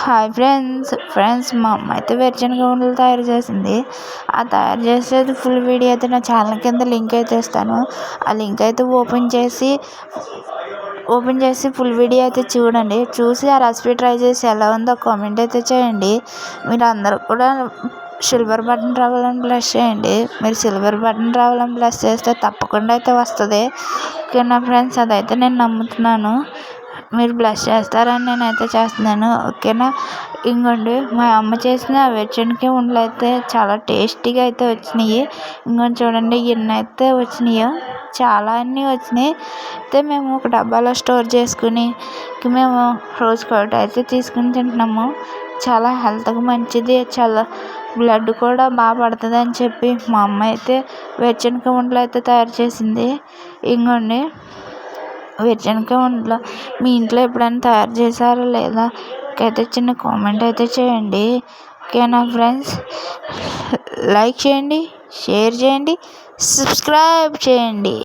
Hi friends మా అమ్మ అయితే వేరుశనగ ఉండలు తయారు చేసింది. ఆ తయారు చేసేది ఫుల్ వీడియో అయితే నా ఛానల్ కింద లింక్ అయితే ఇస్తాను. ఆ లింక్ అయితే ఓపెన్ చేసి ఫుల్ వీడియో అయితే చూడండి. చూసి ఆ రెసిపీ ట్రై చేసి ఎలా ఉందో కామెంట్ అయితే చేయండి. మీరు అందరూ కూడా సిల్వర్ బటన్ రావాలని ప్రెస్ చేయండి. మీరు సిల్వర్ బటన్ రావాలని ప్రెస్ చేస్తే తప్పకుండా అయితే వస్తుంది. ఓకేనా ఫ్రెండ్స్, అదైతే నేను నమ్ముతున్నాను. మీరు బ్లెస్ చేస్తారని నేనైతే చేస్తున్నాను. ఓకేనా, ఇంకోండి మా అమ్మ చేసిన వేరుశనగ ఉండలు అయితే చాలా టేస్టీగా అయితే వచ్చినాయి. ఇంకొని చూడండి ఎన్ని అయితే వచ్చినాయో, చాలా అన్నీ వచ్చినాయి. అయితే మేము ఒక డబ్బాలో స్టోర్ చేసుకుని మేము రోజుకొకటి అయితే తీసుకుని తింటున్నాము. చాలా హెల్త్కి మంచిది, చాలా బ్లడ్ కూడా బాగా పడుతుంది అని చెప్పి మా అమ్మ అయితే వేరుశనగ ఉండలు అయితే తయారు చేసింది. ఇంకోండి వేరుశనగ ఉండలు మీ ఇంట్లో ఎప్పుడైనా తయారు చేశారా లేదా అయితే చిన్న కామెంట్ అయితే చేయండి. ఓకేనా ఫ్రెండ్స్, లైక్ చేయండి, షేర్ చేయండి, సబ్స్క్రైబ్ చేయండి.